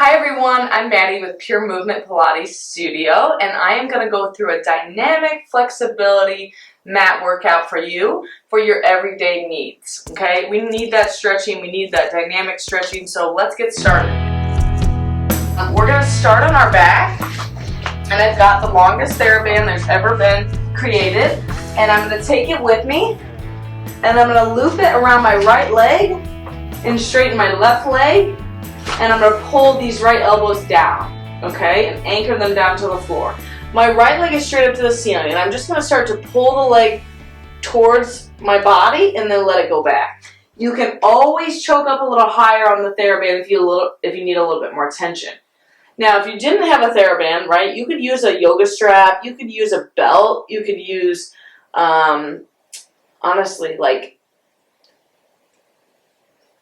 Hi everyone, I'm Maddie with Pure Movement Pilates Studio, and I am going to go through a dynamic flexibility mat workout for you for your everyday needs. Okay, we need that stretching, we need that dynamic stretching, so let's get started. We're going to start on our back, and I've got the longest TheraBand there's ever been created, and I'm going to take it with me, and I'm going to loop it around my right leg and straighten my left leg. And I'm going to pull these right elbows down, okay, and anchor them down to the floor. My right leg is straight up to the ceiling, and I'm just going to start to pull the leg towards my body and then let it go back. You can always choke up a little higher on the TheraBand if you need a little bit more tension. Now, if you didn't have a TheraBand, right, you could use a yoga strap, you could use a belt, you could use, honestly, like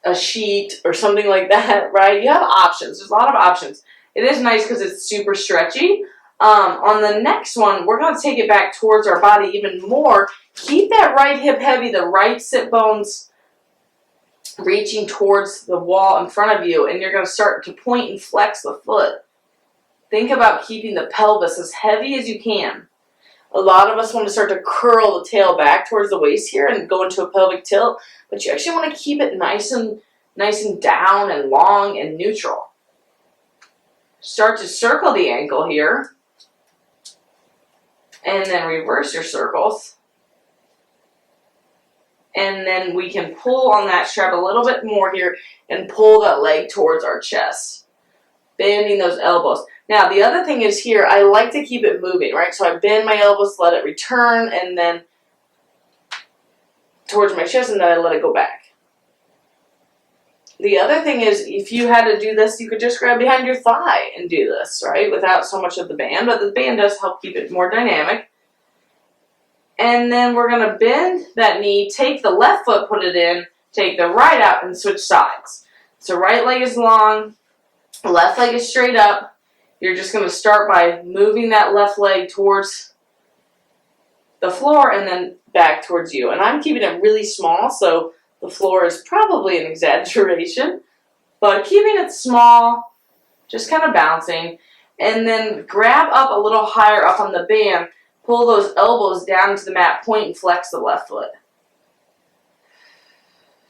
a sheet or something like that, right? You have options. There's a lot of options. It is nice because it's super stretchy. On the next one, we're going to take it back towards our body even more. Keep that right hip heavy, the right sit bones reaching towards the wall in front of you, and you're going to start to point and flex the foot. Think about keeping the pelvis as heavy as you can. A lot of us want to start to curl the tail back towards the waist here and go into a pelvic tilt, but you actually want to keep it nice and down and long and neutral. Start to circle the ankle here, and then reverse your circles. And then we can pull on that strap a little bit more here and pull that leg towards our chest, bending those elbows. Now, the other thing is here, I like to keep it moving, right? So I bend my elbows, let it return, and then towards my chest, and then I let it go back. The other thing is, if you had to do this, you could just grab behind your thigh and do this, right? Without so much of the band, but the band does help keep it more dynamic. And then we're going to bend that knee, take the left foot, put it in, take the right out, and switch sides. So right leg is long, left leg is straight up. You're just going to start by moving that left leg towards the floor and then back towards you. And I'm keeping it really small, so the floor is probably an exaggeration. But keeping it small, just kind of bouncing. And then grab up a little higher up on the band. Pull those elbows down to the mat, point and flex the left foot.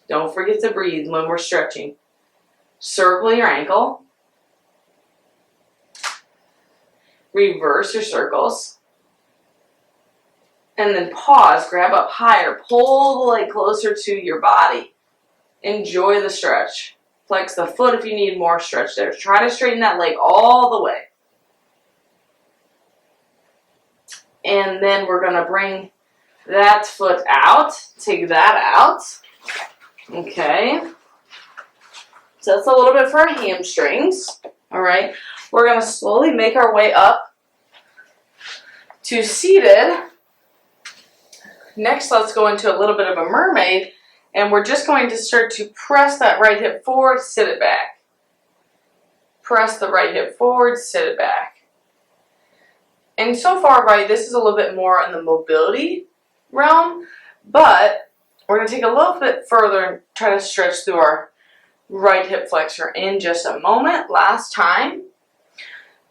Don't forget to breathe when we're stretching. Circle your ankle. Reverse your circles, and then pause, grab up higher, pull the leg closer to your body. Enjoy the stretch. Flex the foot if you need more stretch there. Try to straighten that leg all the way. And then we're going to bring that foot out, take that out. Okay. So that's a little bit for our hamstrings. All right. We're going to slowly make our way up to seated. Next, let's go into a little bit of a mermaid, and we're just going to start to press that right hip forward, sit it back. Press the right hip forward, sit it back. And so far, right, this is a little bit more in the mobility realm, but we're going to take a little bit further and try to stretch through our right hip flexor in just a moment. Last time.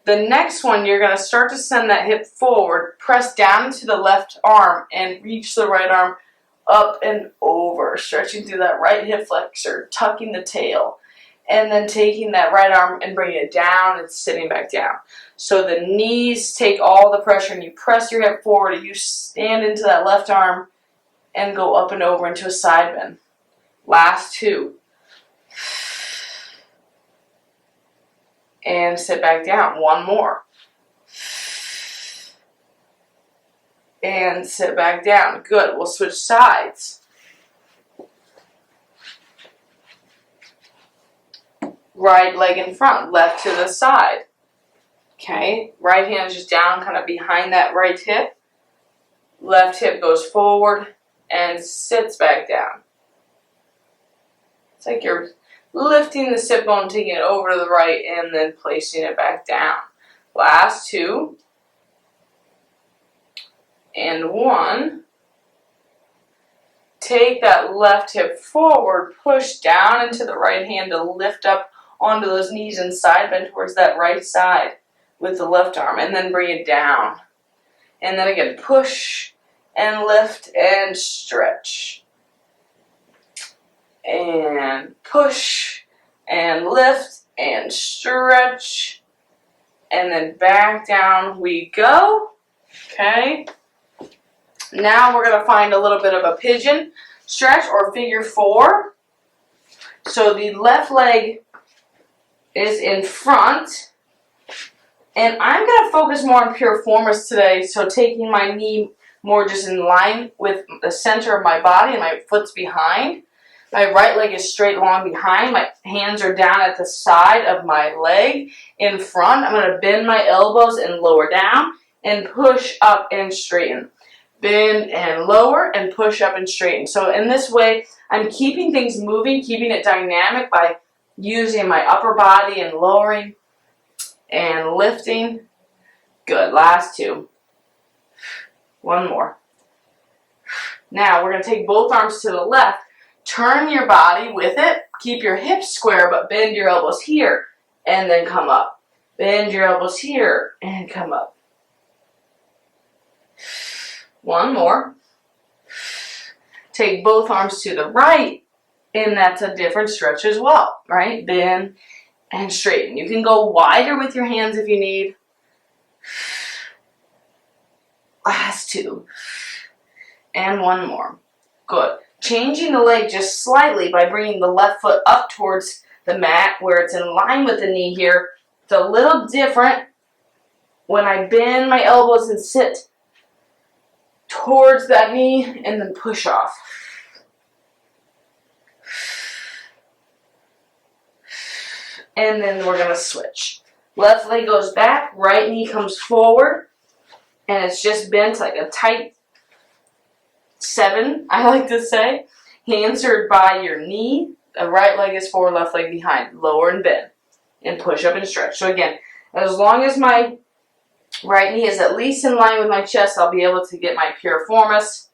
The next one, you're going to start to send that hip forward, press down into the left arm, and reach the right arm up and over, stretching through that right hip flexor, tucking the tail, and then taking that right arm and bringing it down and sitting back down. So the knees take all the pressure, and you press your hip forward, and you stand into that left arm and go up and over into a side bend. Last two. And sit back down. One more. And sit back down. Good. We'll switch sides. Right leg in front, left to the side. Okay. Right hand is just down, kind of behind that right hip. Left hip goes forward and sits back down. It's like you're lifting the sit bone, taking it over to the right, and then placing it back down. Last two. And one. Take that left hip forward, push down into the right hand to lift up onto those knees inside, bend towards that right side with the left arm, and then bring it down. And then again, push and lift and stretch. And push and lift and stretch. And then back down we go. Okay. Now we're going to find a little bit of a pigeon stretch or figure 4. So the left leg is in front. And I'm going to focus more on piriformis today. So taking my knee more just in line with the center of my body and my foot's behind. My right leg is straight along behind. My hands are down at the side of my leg in front. I'm going to bend my elbows and lower down and push up and straighten. Bend and lower and push up and straighten. So in this way, I'm keeping things moving, keeping it dynamic by using my upper body and lowering and lifting. Good. Last 2. One more. Now we're going to take both arms to the left. Turn your body with it. Keep your hips square, but bend your elbows here and then come up. Bend your elbows here and come up. One more. Take both arms to the right, and that's a different stretch as well, right? Bend and straighten. You can go wider with your hands if you need. Last 2. And one more. Good. Changing the leg just slightly by bringing the left foot up towards the mat where it's in line with the knee here. It's a little different when I bend my elbows and sit towards that knee and then push off. And then we're going to switch. Left leg goes back, right knee comes forward, and it's just bent like a tight 7, I like to say. Hands are by your knee. The right leg is forward, left leg behind. Lower and bend. And push up and stretch. So again, as long as my right knee is at least in line with my chest, I'll be able to get my piriformis.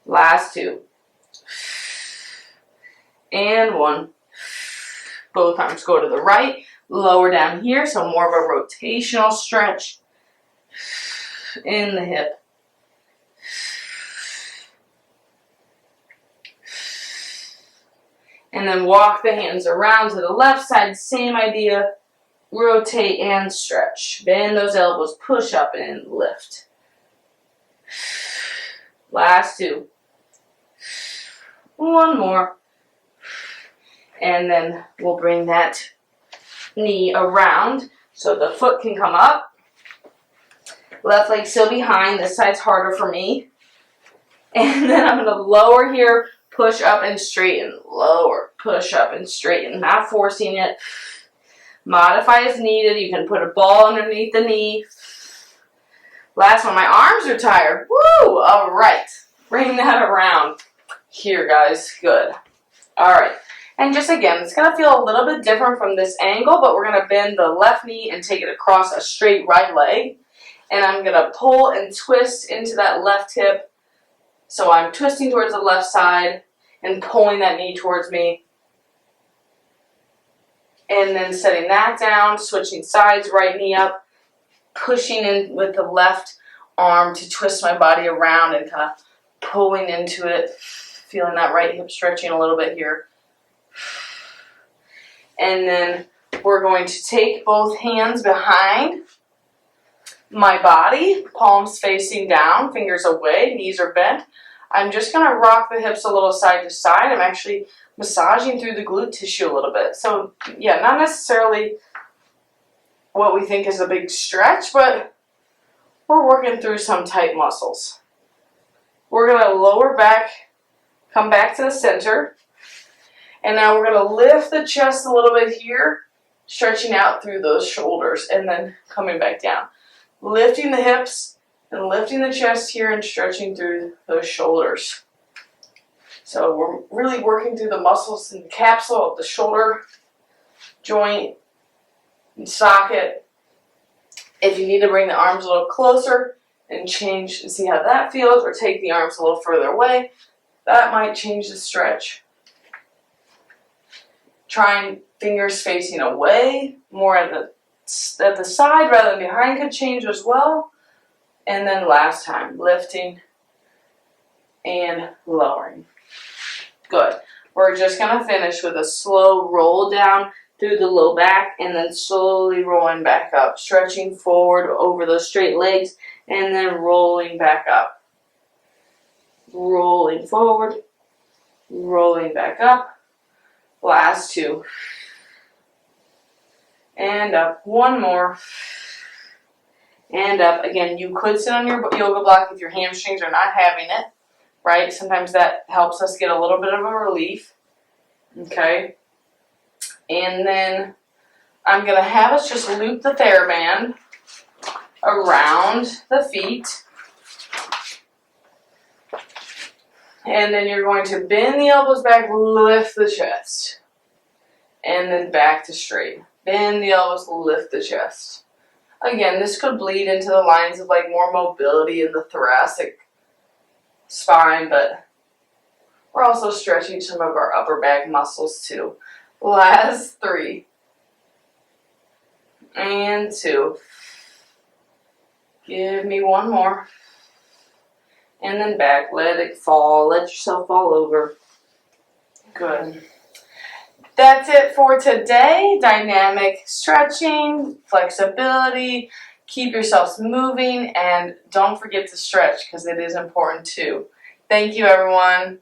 Last 2. And 1. Both arms go to the right. Lower down here, so more of a rotational stretch in the hip. And then walk the hands around to the left side, same idea. Rotate and stretch. Bend those elbows, push up and lift. Last 2. One more. And then we'll bring that knee around so the foot can come up. Left leg still behind. This side's harder for me. And then I'm going to lower here, push up and straighten. Lower, push up and straighten. Not forcing it. Modify as needed. You can put a ball underneath the knee. Last one. My arms are tired. Woo! All right. Bring that around. Here, guys. Good. All right. And just again, it's going to feel a little bit different from this angle, but we're going to bend the left knee and take it across a straight right leg. And I'm going to pull and twist into that left hip. So I'm twisting towards the left side and pulling that knee towards me. And then setting that down, switching sides, right knee up, pushing in with the left arm to twist my body around and kind of pulling into it, feeling that right hip stretching a little bit here. And then we're going to take both hands behind my body, palms facing down, fingers away, knees are bent. I'm just going to rock the hips a little side to side. I'm actually massaging through the glute tissue a little bit. So yeah, not necessarily what we think is a big stretch, but we're working through some tight muscles. We're going to lower back, come back to the center. And now we're going to lift the chest a little bit here, stretching out through those shoulders and then coming back down. Lifting the hips and lifting the chest here and stretching through those shoulders. So we're really working through the muscles in the capsule of the shoulder joint and socket. If you need to bring the arms a little closer and change and see how that feels, or take the arms a little further away, That might change the stretch. Trying fingers facing away, more at the side rather than behind could change as well. And then last time, lifting and lowering. Good. We're just going to finish with a slow roll down through the low back and then slowly rolling back up, stretching forward over those straight legs and then rolling back up. Rolling forward, rolling back up. Last two. And up. One more. And up. Again, you could sit on your yoga block if your hamstrings are not having it, right? Sometimes that helps us get a little bit of a relief. Okay. And then I'm going to have us just loop the TheraBand around the feet. And then you're going to bend the elbows back, lift the chest. And then back to straight. Bend the elbows, lift the chest. Again, this could bleed into the lines of like more mobility in the thoracic spine, but we're also stretching some of our upper back muscles too. Last three. And two. Give me one more. And then back. Let it fall. Let yourself fall over. Good. That's it for today. Dynamic stretching, flexibility. Keep yourselves moving and don't forget to stretch because it is important too. Thank you, everyone.